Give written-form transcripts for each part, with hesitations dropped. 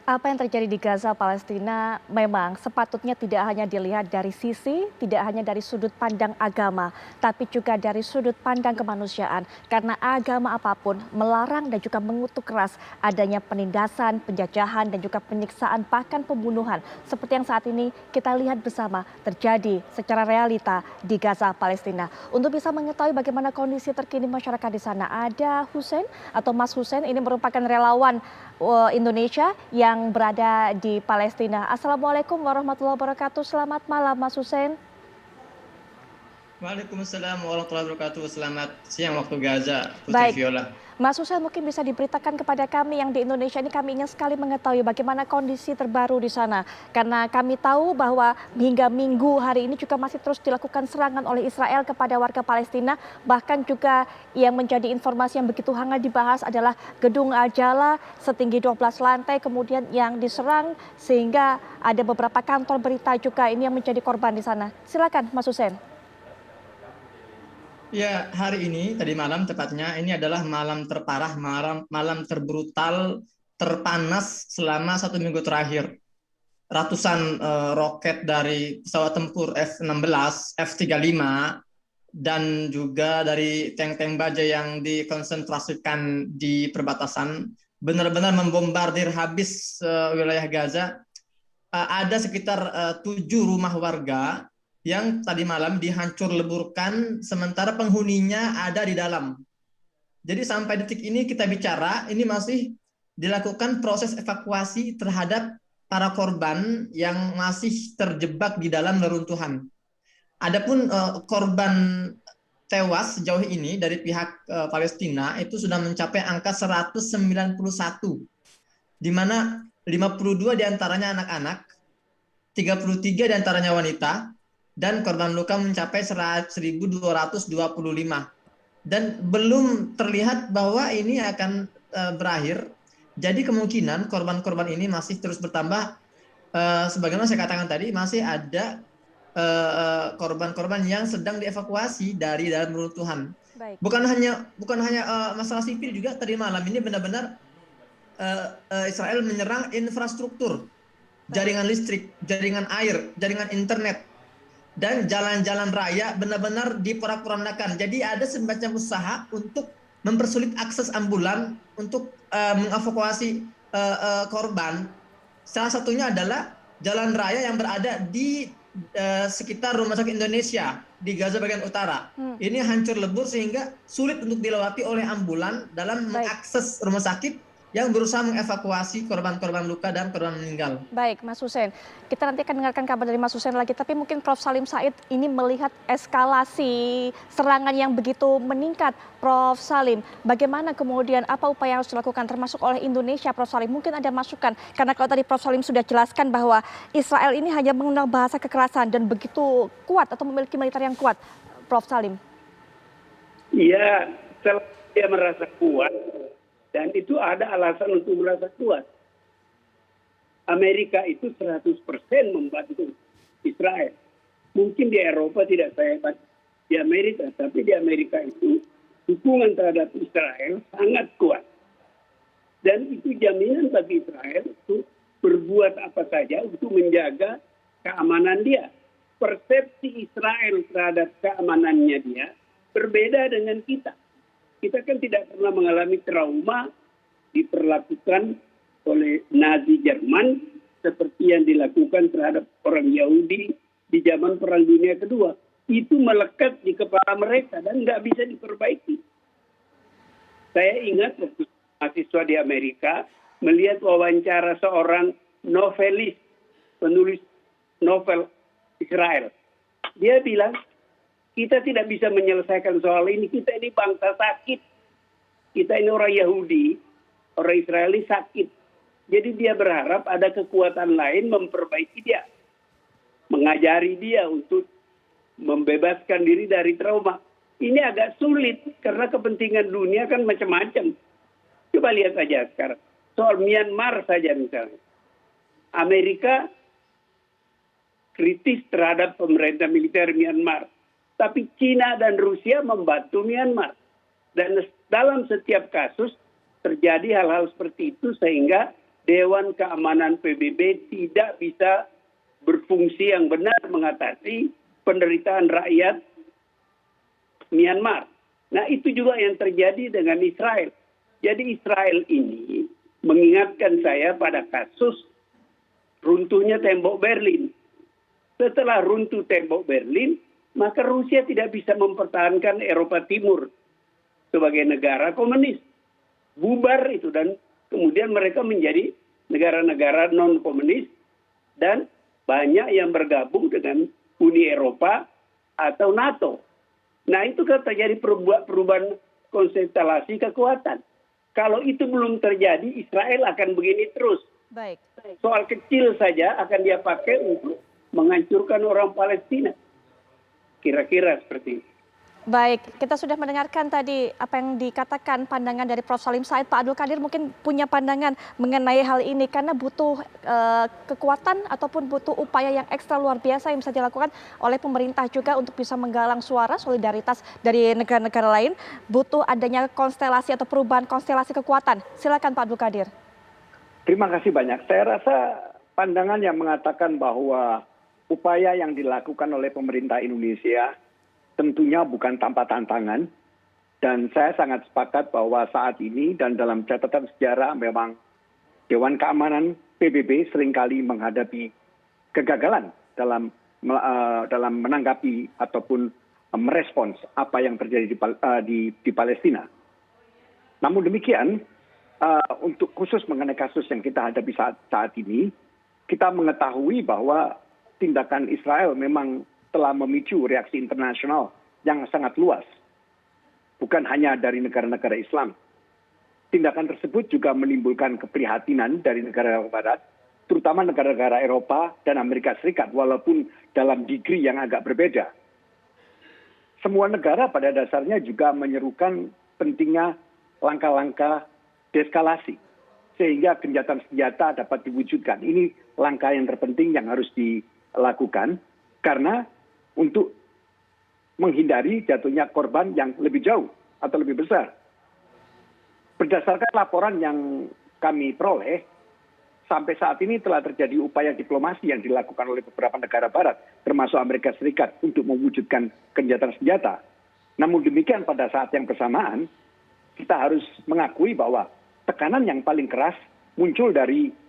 Apa yang terjadi di Gaza, Palestina memang sepatutnya tidak hanya dilihat dari sisi, tidak hanya dari sudut pandang agama, tapi juga dari sudut pandang kemanusiaan. Karena agama apapun melarang dan juga mengutuk keras adanya penindasan, penjajahan, dan juga penyiksaan, bahkan pembunuhan. Seperti yang saat ini kita lihat bersama terjadi secara realita di Gaza, Palestina. Untuk bisa mengetahui bagaimana kondisi terkini masyarakat di sana, ada Hussein atau Mas Hussein, ini merupakan relawan Indonesia yang berada di Palestina. Assalamualaikum warahmatullahi wabarakatuh. Selamat malam, Mas Hussein. Waalaikumsalam warahmatullahi wabarakatuh. Selamat siang waktu Gaza, Putri Baik, Viola. Mas Hussein mungkin bisa diberitakan kepada kami yang di Indonesia ini, kami ingin sekali mengetahui bagaimana kondisi terbaru di sana. Karena kami tahu bahwa hingga Minggu hari ini juga masih terus dilakukan serangan oleh Israel kepada warga Palestina. Bahkan juga yang menjadi informasi yang begitu hangat dibahas adalah Gedung Al-Jala setinggi 12 lantai kemudian yang diserang sehingga ada beberapa kantor berita juga ini yang menjadi korban di sana. Silakan Mas Hussein. Ya, hari ini, tadi malam tepatnya, ini adalah malam terparah, malam terbrutal, terpanas selama 1 minggu terakhir. Ratusan roket dari pesawat tempur F-16, F-35, dan juga dari tank-tank baja yang dikonsentrasikan di perbatasan, benar-benar membombardir habis wilayah Gaza. Ada sekitar 7 rumah warga yang tadi malam dihancur leburkan, sementara penghuninya ada di dalam. Jadi sampai detik ini kita bicara, ini masih dilakukan proses evakuasi terhadap para korban yang masih terjebak di dalam reruntuhan. Adapun korban tewas sejauh ini dari pihak Palestina itu sudah mencapai angka 191, di mana 52 diantaranya anak-anak, 33 diantaranya wanita, dan korban luka mencapai 1.225. Dan belum terlihat bahwa ini akan berakhir. Jadi kemungkinan korban-korban ini masih terus bertambah. Sebagaimana saya katakan tadi, masih ada korban-korban yang sedang dievakuasi dari dalam reruntuhan. Baik. Bukan hanya masalah sipil, juga tadi malam ini benar-benar Israel menyerang infrastruktur, Baik. jaringan listrik, jaringan air, jaringan internet, dan jalan-jalan raya benar-benar diporak-porandakan. Jadi ada semacam usaha untuk mempersulit akses ambulan untuk mengevakuasi korban. Salah satunya adalah jalan raya yang berada di sekitar Rumah Sakit Indonesia di Gaza bagian utara. Ini hancur lebur sehingga sulit untuk dilewati oleh ambulan dalam Baik. mengakses rumah sakit yang berusaha mengevakuasi korban-korban luka dan korban meninggal. Baik, Mas Hussein. Kita nanti akan dengarkan kabar dari Mas Hussein lagi, tapi mungkin Prof. Salim Said ini melihat eskalasi serangan yang begitu meningkat. Prof. Salim, bagaimana kemudian apa upaya yang harus dilakukan termasuk oleh Indonesia, Prof. Salim? Mungkin ada masukan, karena kalau tadi Prof. Salim sudah jelaskan bahwa Israel ini hanya mengenal bahasa kekerasan dan begitu kuat atau memiliki militer yang kuat. Prof. Salim. Iya, dia merasa kuat dan itu ada alasan untuk merasa kuat. Amerika itu 100% membantu Israel. Mungkin di Eropa tidak sehebat di Amerika, tapi di Amerika itu dukungan terhadap Israel sangat kuat. Dan itu jaminan bagi Israel untuk berbuat apa saja untuk menjaga keamanan dia. Persepsi Israel terhadap keamanannya dia berbeda dengan kita. Kita kan tidak pernah mengalami trauma diperlakukan oleh Nazi Jerman seperti yang dilakukan terhadap orang Yahudi di zaman Perang Dunia Kedua. Itu melekat di kepala mereka dan nggak bisa diperbaiki. Saya ingat waktu mahasiswa di Amerika melihat wawancara seorang novelis, penulis novel Israel. Dia bilang, kita tidak bisa menyelesaikan soal ini. Kita ini bangsa sakit. Kita ini orang Yahudi, orang Israeli sakit. Jadi dia berharap ada kekuatan lain memperbaiki dia. Mengajari dia untuk membebaskan diri dari trauma. Ini agak sulit karena kepentingan dunia kan macam-macam. Coba lihat saja sekarang. Soal Myanmar saja misalnya. Amerika kritis terhadap pemerintah militer Myanmar. Tapi China dan Rusia membantu Myanmar. Dan dalam setiap kasus terjadi hal-hal seperti itu sehingga Dewan Keamanan PBB tidak bisa berfungsi yang benar mengatasi penderitaan rakyat Myanmar. Nah, itu juga yang terjadi dengan Israel. Jadi Israel ini mengingatkan saya pada kasus runtuhnya tembok Berlin. Setelah runtuh tembok Berlin, maka Rusia tidak bisa mempertahankan Eropa Timur sebagai negara komunis. Bubar itu, dan kemudian mereka menjadi negara-negara non-komunis dan banyak yang bergabung dengan Uni Eropa atau NATO. Nah, itu kan terjadi perubahan konstelasi kekuatan. Kalau itu belum terjadi, Israel akan begini terus. Baik. Soal kecil saja akan dia pakai untuk menghancurkan orang Palestina. Kira-kira seperti itu. Baik, kita sudah mendengarkan tadi apa yang dikatakan pandangan dari Prof. Salim Said. Pak Abdul Qadir mungkin punya pandangan mengenai hal ini karena butuh kekuatan ataupun butuh upaya yang ekstra luar biasa yang bisa dilakukan oleh pemerintah juga untuk bisa menggalang suara solidaritas dari negara-negara lain. Butuh adanya konstelasi atau perubahan konstelasi kekuatan. Silakan Pak Abdul Qadir. Terima kasih banyak. Saya rasa pandangan yang mengatakan bahwa upaya yang dilakukan oleh pemerintah Indonesia tentunya bukan tanpa tantangan, dan saya sangat sepakat bahwa saat ini dan dalam catatan sejarah memang Dewan Keamanan PBB seringkali menghadapi kegagalan dalam menanggapi ataupun merespons apa yang terjadi di Palestina. Namun demikian, untuk khusus mengenai kasus yang kita hadapi saat ini, kita mengetahui bahwa tindakan Israel memang telah memicu reaksi internasional yang sangat luas. Bukan hanya dari negara-negara Islam. Tindakan tersebut juga menimbulkan keprihatinan dari negara Barat, terutama negara-negara Eropa dan Amerika Serikat, walaupun dalam degree yang agak berbeda. Semua negara pada dasarnya juga menyerukan pentingnya langkah-langkah deeskalasi, sehingga gencatan senjata dapat diwujudkan. Ini langkah yang terpenting yang harus dilakukan, karena untuk menghindari jatuhnya korban yang lebih jauh atau lebih besar. Berdasarkan laporan yang kami peroleh, sampai saat ini telah terjadi upaya diplomasi yang dilakukan oleh beberapa negara barat, termasuk Amerika Serikat, untuk mewujudkan gencatan senjata. Namun demikian pada saat yang bersamaan, kita harus mengakui bahwa tekanan yang paling keras muncul dari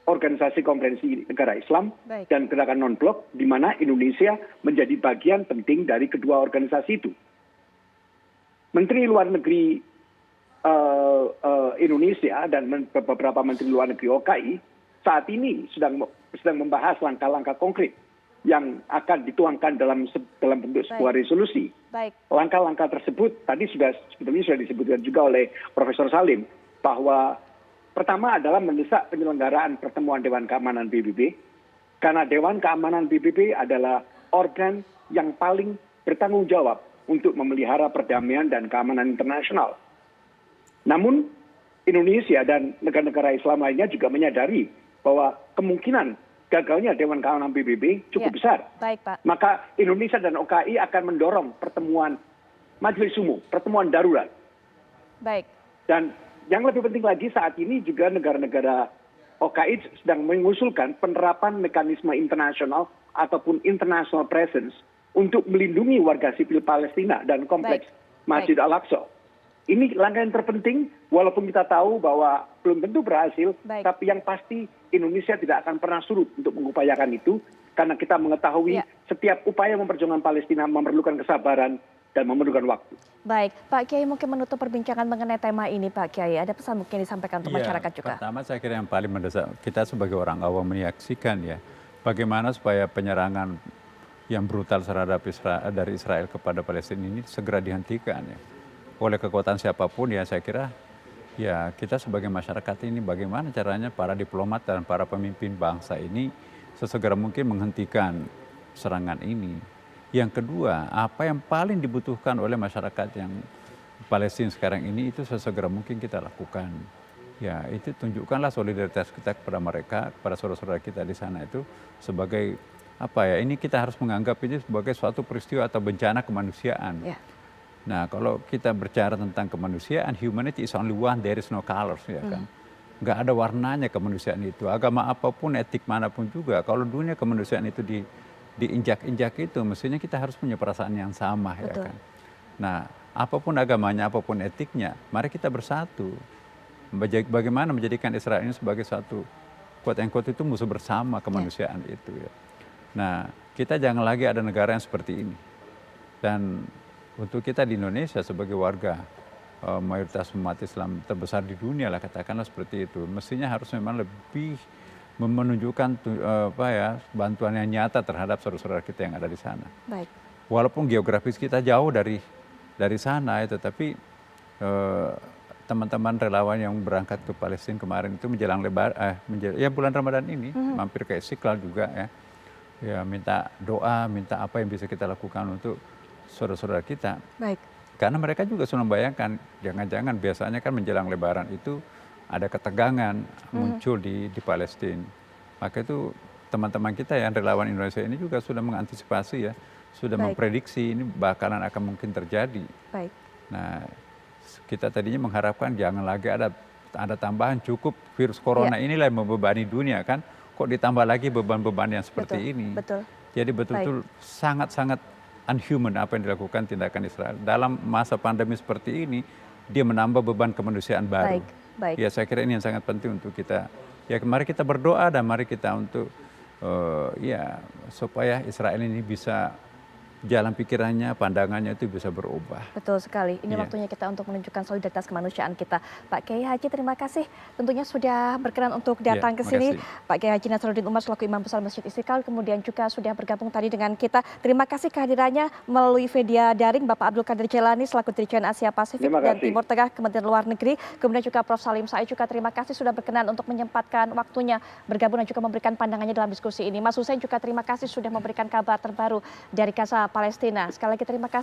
Organisasi Konferensi Negara Islam dan Gerakan Non-Blok, di mana Indonesia menjadi bagian penting dari kedua organisasi itu. Menteri Luar Negeri Indonesia dan beberapa Menteri Luar Negeri OKI saat ini sedang membahas langkah-langkah konkret yang akan dituangkan dalam bentuk sebuah resolusi. Langkah-langkah tersebut tadi sebetulnya sudah disebutkan juga oleh Profesor Salim, bahwa pertama adalah mendesak penyelenggaraan pertemuan Dewan Keamanan PBB, karena Dewan Keamanan PBB adalah organ yang paling bertanggung jawab untuk memelihara perdamaian dan keamanan internasional. Namun, Indonesia dan negara-negara Islam lainnya juga menyadari bahwa kemungkinan gagalnya Dewan Keamanan PBB cukup besar. Baik, Pak. Maka Indonesia dan OKI akan mendorong pertemuan Majelis Umum, pertemuan darurat. Baik. Dan yang lebih penting lagi saat ini juga negara-negara OKI sedang mengusulkan penerapan mekanisme internasional ataupun international presence untuk melindungi warga sipil Palestina dan kompleks Masjid Al-Aqsa. Ini langkah yang terpenting, walaupun kita tahu bahwa belum tentu berhasil, tapi yang pasti Indonesia tidak akan pernah surut untuk mengupayakan itu, karena kita mengetahui setiap upaya memperjuangkan Palestina memerlukan kesabaran dan memerlukan waktu. Baik, Pak Kiai mungkin menutup perbincangan mengenai tema ini, Pak Kiai. Ada pesan mungkin disampaikan untuk masyarakat juga? Pertama saya kira yang paling mendesak kita sebagai orang awam menyaksikan ya, bagaimana supaya penyerangan yang brutal terhadap dari Israel kepada Palestina ini segera dihentikan ya. Oleh kekuatan siapapun ya, saya kira ya kita sebagai masyarakat ini bagaimana caranya para diplomat dan para pemimpin bangsa ini sesegera mungkin menghentikan serangan ini. Yang kedua, apa yang paling dibutuhkan oleh masyarakat yang Palestina sekarang ini itu sesegera mungkin kita lakukan. Ya, itu tunjukkanlah solidaritas kita kepada mereka, kepada saudara-saudara kita di sana itu sebagai apa ya? Ini kita harus menganggap ini sebagai suatu peristiwa atau bencana kemanusiaan. Nah, kalau kita bicara tentang kemanusiaan, humanity is only one, there is no colors, ya kan. nggak ada warnanya kemanusiaan itu. Agama apapun, etik manapun juga, kalau dunia kemanusiaan itu diinjak-injak itu, mestinya kita harus punya perasaan yang sama, ya Betul. kan. Nah, apapun agamanya, apapun etiknya, mari kita bersatu. Bagaimana menjadikan Israel ini sebagai satu, quote unquote itu musuh bersama kemanusiaan itu ya. Nah, kita jangan lagi ada negara yang seperti ini. Dan untuk kita di Indonesia sebagai warga mayoritas umat Islam terbesar di dunia lah, katakanlah seperti itu, mestinya harus memang lebih menunjukkan bantuan yang nyata terhadap saudara-saudara kita yang ada di sana. Baik. Walaupun geografis kita jauh dari sana, tetapi teman-teman relawan yang berangkat ke Palestina kemarin itu menjelang bulan Ramadan ini mampir ke Istiqlal juga ya minta doa, minta apa yang bisa kita lakukan untuk saudara-saudara kita. Baik. Karena mereka juga sudah membayangkan, jangan-jangan biasanya kan menjelang Lebaran itu ada ketegangan muncul di Palestina. Maka itu teman-teman kita yang relawan Indonesia ini juga sudah mengantisipasi ya, sudah memprediksi ini bakalan akan mungkin terjadi. Baik. Nah, kita tadinya mengharapkan jangan lagi ada tambahan, cukup virus corona inilah yang membebani dunia kan, kok ditambah lagi beban-beban yang seperti ini. Betul. Jadi betul-betul sangat-sangat unhuman apa yang dilakukan tindakan Israel. Dalam masa pandemi seperti ini, dia menambah beban kemanusiaan baru. Baik. Ya saya kira ini yang sangat penting untuk kita. Ya mari kita berdoa dan mari kita untuk supaya Israel ini bisa jalan pikirannya, pandangannya itu bisa berubah. Betul sekali. Ini waktunya kita untuk menunjukkan solidaritas kemanusiaan kita. Pak Kiai Haji, terima kasih tentunya sudah berkenan untuk datang ke sini. Pak Kiai Haji Nasaruddin Umar selaku Imam Besar Masjid Istiqlal, kemudian juga sudah bergabung tadi dengan kita. Terima kasih kehadirannya melalui media daring Bapak Abdul Qadir Jelani selaku Dirjen Asia Pasifik dan Timur Tengah Kementerian Luar Negeri. Kemudian juga Prof. Salim Said juga terima kasih sudah berkenan untuk menyempatkan waktunya bergabung dan juga memberikan pandangannya dalam diskusi ini. Mas Hussein juga terima kasih sudah memberikan kabar terbaru dari Gaza Palestina. Sekali lagi terima kasih.